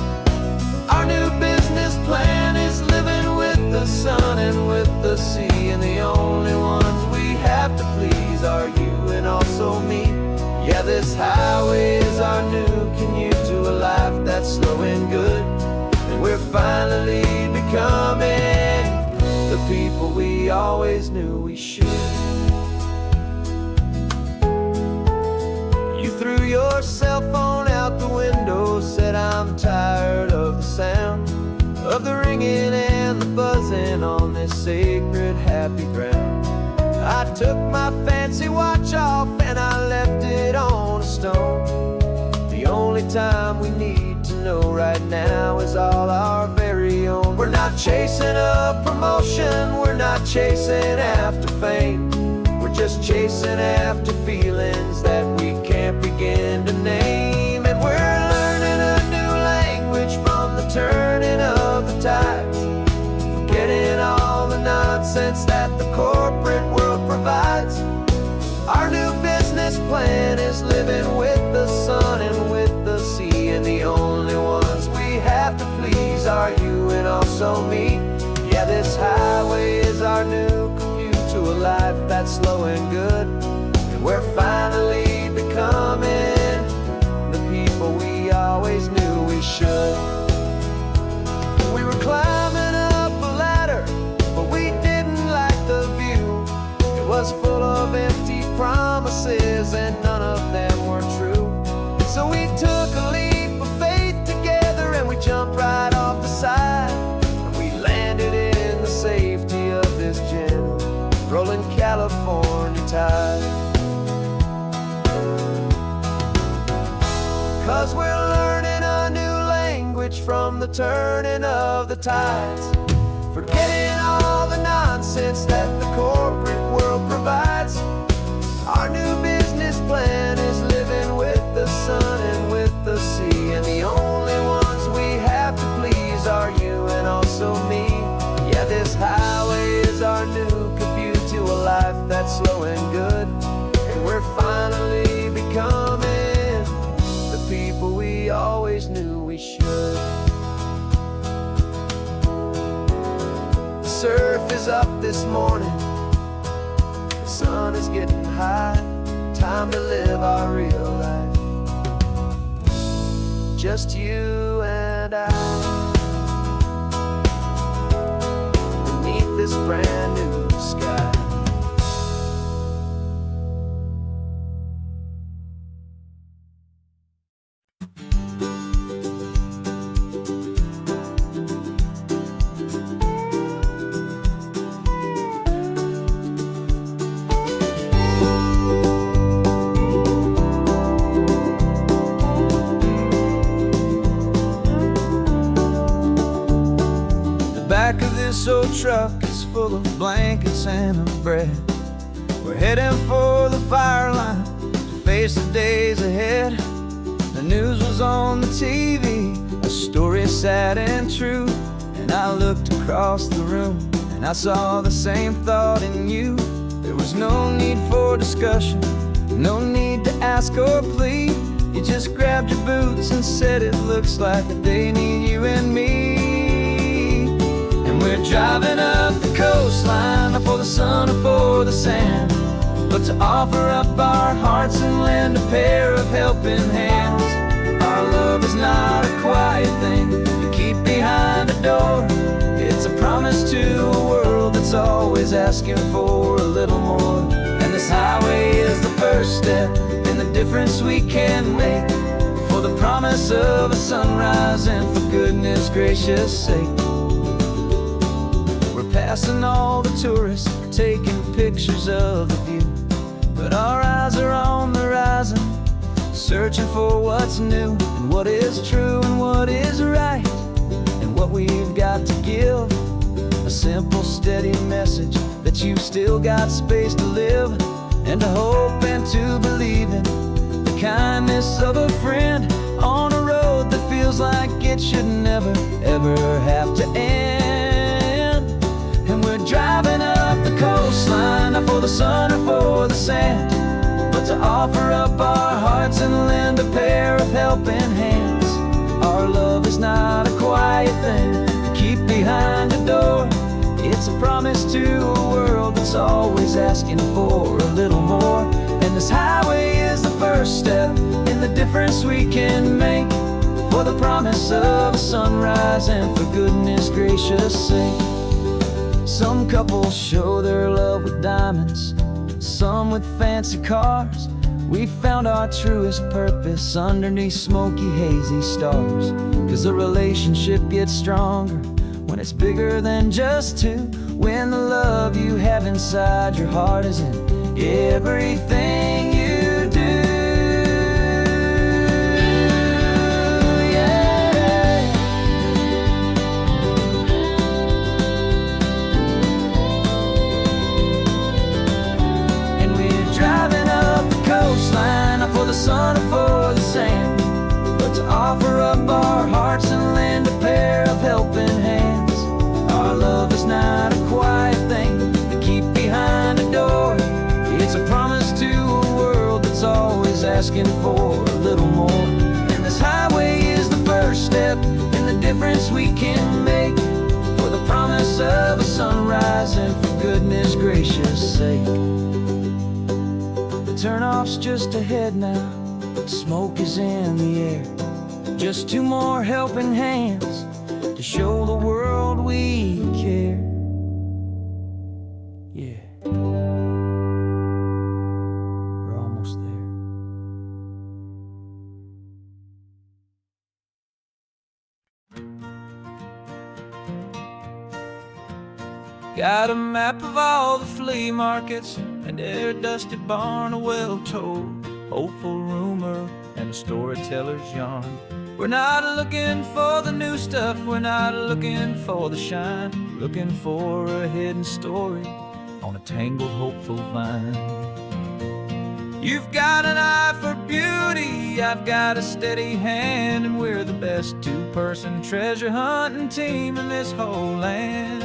Our new business plan is living with the sun and with the sea, and the only ones we have to please are you and also me. Yeah, this highway is our new commute to a life that's slow and good, and we're finally becoming the people we always knew we should. You threw your cell phone out the window, said I'm tired of the sound of of the ringing and the buzzing on this sacred happy ground. I took my fancy watch off and I left it on a stone. The only time we need to know right now is all our very own. We're not chasing a promotion, we're not chasing after fame. We're just chasing after feelings that we can't begin to name. And we're learning a new language from the turning of the tides, forgetting all the nonsense that the corporate world provides. Our new business plan is living with the sun and with the sea, and the only ones we have to please are you and also me. Yeah, this highway is our new commute to a life that's slow and good, and we're finally becoming the people we always knew we should. We were climbing up a ladder, but we didn't like the view. It was full of empty promises and none of them were true. So we took a leap of faith together and we jumped right off the side, and we landed in the safety of this gentle rolling California tide. 'Cause we're learning a new language from the turning of the tides, forgetting all the nonsense that the corporate world provides. Our new business plan is living with the sun and with the sea, and the only ones we have to please are you and also me. Yeah, this highway is our new commute to a life that's slow and good, and we're finally becoming the people we always knew we should. The surf is up this morning, the sun is getting high, time to live our real life, just you and I, beneath this brand new sky. Back of this old truck is full of blankets and of bread. We're heading for the fire line to face the days ahead. The news was on the TV, a story sad and true, and I looked across the room and I saw the same thought in you. There was no need for discussion, no need to ask or plead. You just grabbed your boots and said it looks like the day need you and me. We're driving up the coastline, not for the sun or for the sand, but to offer up our hearts and lend a pair of helping hands. Our love is not a quiet thing you keep behind a door. It's a promise to a world that's always asking for a little more. And this highway is the first step in the difference we can make, for the promise of a sunrise and for goodness gracious sake. Passing all the tourists, taking pictures of the view, but our eyes are on the horizon, searching for what's new and what is true and what is right, and what we've got to give. A simple, steady message that you've still got space to live, and to hope and to believe in the kindness of a friend on a road that feels like it should never, ever have to end. And we're driving up the coastline, not for the sun or for the sand, but to offer up our hearts and lend a pair of helping hands. Our love is not a quiet thing to keep behind a door. It's a promise to a world that's always asking for a little more. And this highway is the first step in the difference we can make, for the promise of a sunrise and for goodness gracious sake. Some couples show their love with diamonds, some with fancy cars. We found our truest purpose underneath smoky, hazy stars. 'Cause the relationship gets stronger it's bigger than just two. When the love you have inside your heart is in everything you do. Yeah. And we're driving up the coastline, not for the sun or for the sand, but to offer up our hearts and lend a pair of helping hands. Our love is not a quiet thing to keep behind a door. It's a promise to a world that's always asking for a little more. And this highway is the first step in the difference we can make, for the promise of a sunrise and for goodness gracious sake. The turnoff's just ahead now, smoke is in the air. Just two more helping hands to show the world we care. Yeah, we're almost there. Got a map of all the flea markets and every dusty barn, a well-told hopeful rumor and a storyteller's yarn. We're not looking for the new stuff, we're not looking for the shine, looking for a hidden story on a tangled hopeful vine. You've got an eye for beauty, I've got a steady hand, and we're the best two-person treasure hunting team in this whole land.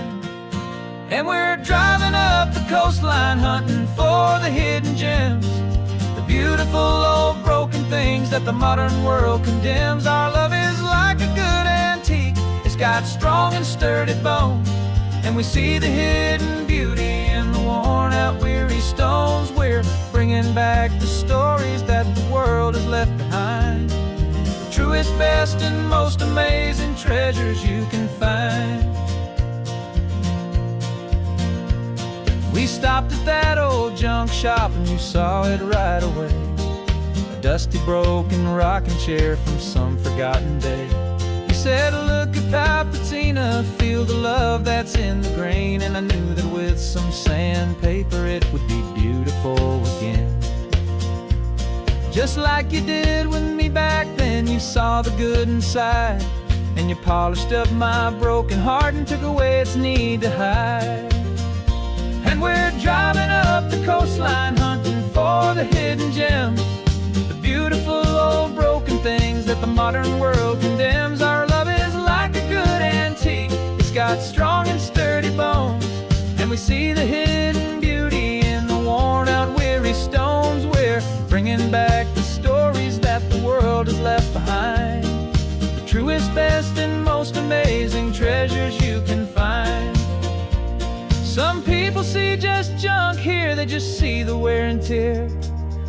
And we're driving up the coastline hunting for the hidden gems, the beautiful old broken things that the modern world condemns. Our love is like a good antique, it's got strong and sturdy bones, and we see the hidden beauty in the worn out weary stones. We're bringing back the stories that the world has left behind, the truest, best, and most amazing treasures you can find. We stopped at that old junk shop and you saw it right away, a dusty broken rocking chair from some forgotten day. You said, look at Papatina, feel the love that's in the grain, and I knew that with some sandpaper it would be beautiful again. Just like you did with me back then, you saw the good inside, and you polished up my broken heart and took away its need to hide. And we're driving up the coastline hunting for the hidden gems, the beautiful old broken things that the modern world condemns. Our love is like a good antique, it's got strong and sturdy bones, and we see the hidden beauty in the worn out weary stones. We're bringing back the stories that the world has left behind, the truest, best, and most amazing treasures you can find. Some people see just junk here, they just see the wear and tear,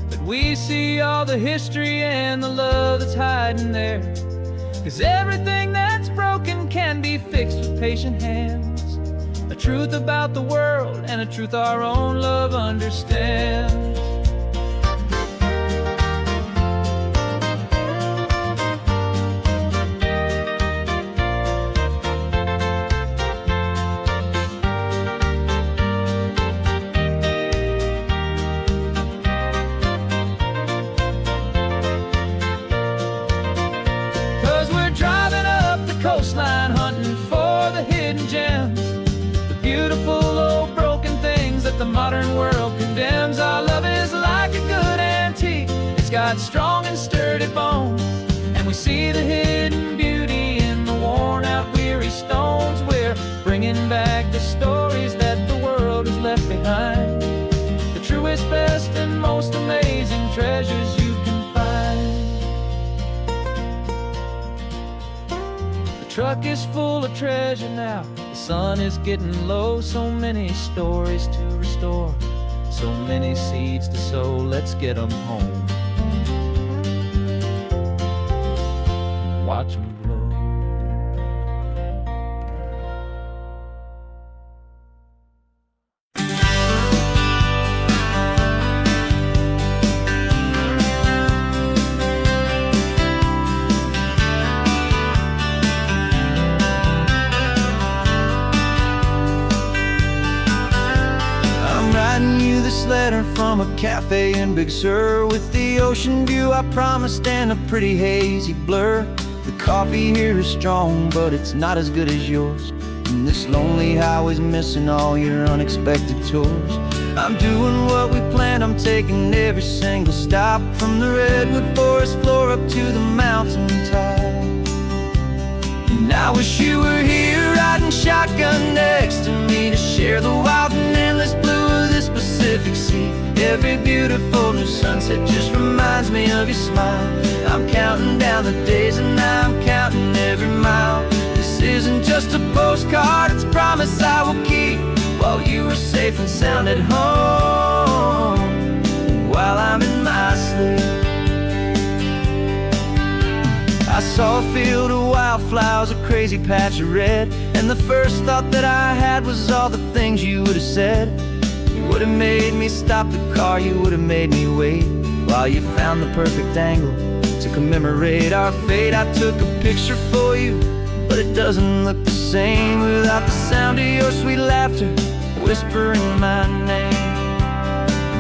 but we see all the history and the love that's hiding there. 'Cause everything that's broken can be fixed with patient hands, a truth about the world and a truth our own love understands. 'Cause we're driving up the coastline hunting for the hidden gems, the beautiful old broken things that the modern world condemns. Our love is like a good antique, it's got strong and sturdy bones, and we see the hidden beauty in the worn out weary stones. We're bringing back the stories that the world has left behind, the truest, best, and most amazing treasures you can find. The truck is full of treasure now, the sun is getting low. So many stories to restore, so many seeds to sow. Let's get them home, watch them blow. newsletter from a cafe in Big Sur, with the ocean view I promised and a pretty hazy blur. The coffee here is strong, but it's not as good as yours, and this lonely highway's missing all your unexpected tours. I'm doing what we planned, I'm taking every single stop, from the redwood forest floor up to the mountain top. And I wish you were here riding shotgun next to me, to share the wild and endless blue of this Pacific Sea. Every beautiful new sunset just reminds me of your smile. I'm counting down the days and I'm counting every mile. This isn't just a postcard, it's a promise I will keep, while you are safe and sound at home, while I'm in my sleep. I saw a field of wildflowers, a crazy patch of red, and the first thought that I had was all the things you would have said. You would have made me stop the car, you would have made me wait, while you found the perfect angle to commemorate our fate. I took a picture for you, but it doesn't look the same without the sound of your sweet laughter whispering my name.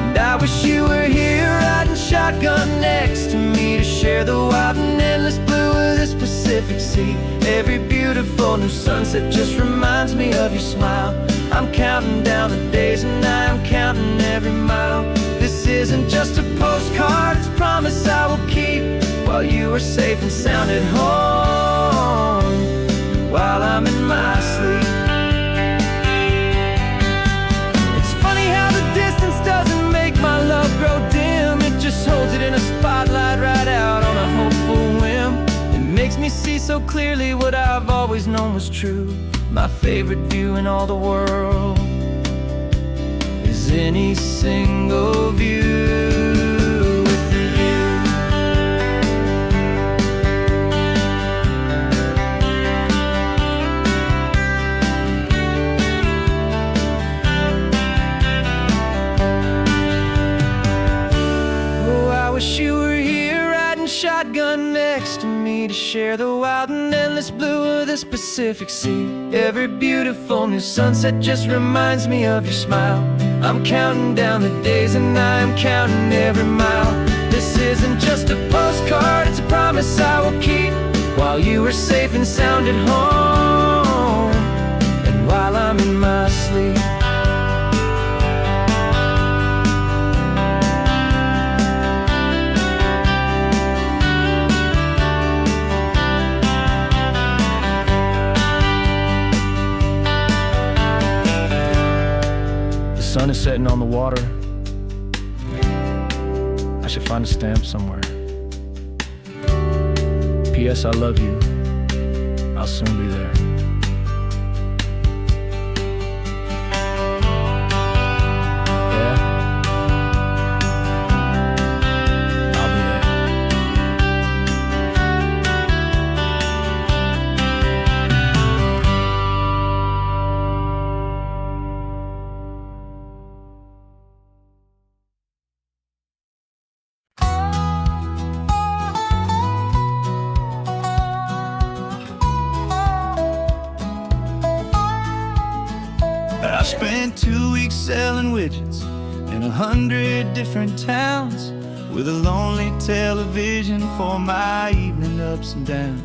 And I wish you were here riding shotgun next to me, to share the wild and endless blue of this Pacific Sea. Every beautiful new sunset just reminds me of your smile. I'm counting down the days and I'm counting every mile. This isn't just a postcard, it's a promise I will keep, while you are safe and sound at home, while I'm in my sleep. It's funny how the distance doesn't make my love grow dim, it just holds it in a spotlight right out on a hopeful whim. It makes me see so clearly what I've always known was true. My favorite view in all the world is any single view with you. Oh, I wish you were here riding shotgun next to me, to share the wild and endless blue of this Pacific Sea. Every beautiful new sunset just reminds me of your smile. I'm counting down the days and I'm counting every mile. This isn't just a postcard, it's a promise I will keep, while you are safe and sound at home, and while I'm in my sleep. The sun is setting on the water. I should find a stamp somewhere. P.S. I love you. I'll soon be there. Yeah? I'll be there. I spent 2 weeks selling widgets in 100 different towns, with a lonely television for my evening ups and downs.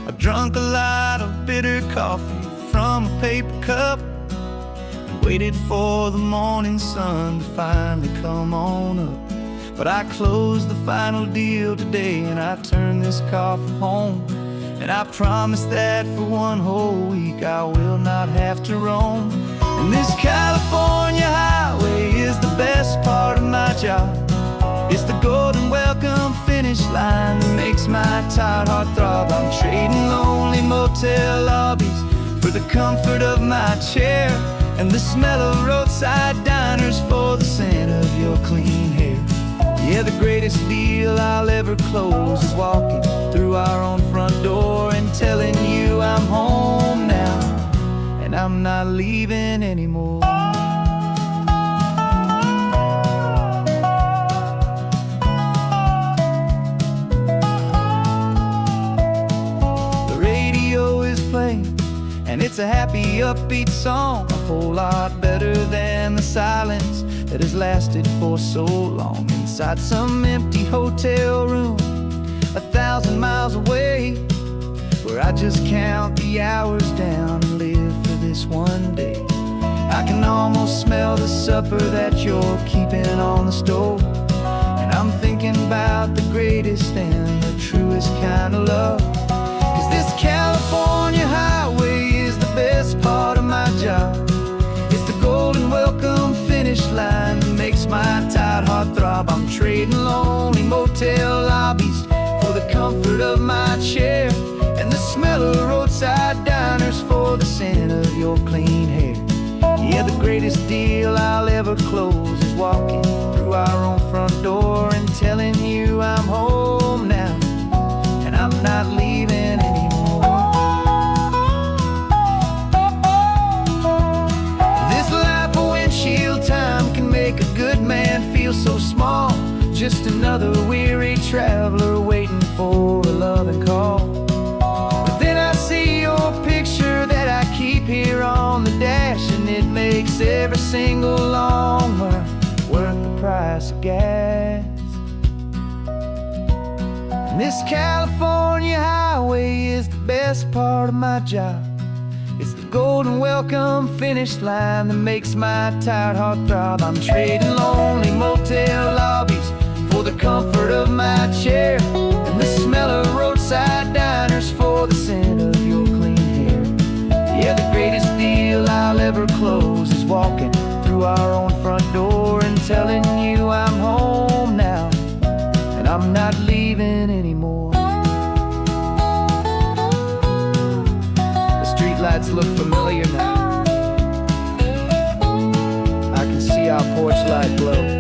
I've drunk a lot of bitter coffee from a paper cup, and waited for the morning sun to finally come on up. But I closed the final deal today, and I turned this car for home. And I promise that for one whole week I will not have to roam. And this California highway is the best part of my job. It's the golden welcome finish line that makes my tired heart throb. I'm trading lonely motel lobbies for the comfort of my chair, and the smell of roadside diners for the scent of your clean hair. Yeah, the greatest deal I'll ever close is walking through our own front door and telling you I'm home now, and I'm not leaving anymore. The radio is playing, and it's a happy, upbeat song, a whole lot better than the silence that has lasted for so long inside some empty hotel room 1,000 miles away, where I just count the hours down and live for this one day. I can almost smell the supper that you're keeping on the stove, and I'm thinking about the greatest and the truest kind of love. 'Cause this California highway is the best part of my job. It's the golden welcome finish line that makes my tired heart throb. I'm trading lonely motel lobbies for the comfort of my chair, and the smell of roadside diners for the scent of your clean hair. Yeah, the greatest deal I'll ever close is walking through our own front door and telling you I'm home now, and I'm not leaving anymore. This life of windshield time can make a good man feel so small, just another weary traveler waiting for a loving call. But then I see your picture that I keep here on the dash, and it makes every single long mile worth the price of gas. And this California highway is the best part of my job. It's the golden welcome finish line that makes my tired heart throb. I'm trading lonely motel lobbies for the comfort of my chair, and the smell of roadside diners for the scent of your clean hair. Yeah, the greatest deal I'll ever close is walking through our own front door and telling you I'm home now, and I'm not leaving anymore. The streetlights look familiar now. I can see our porch light glow.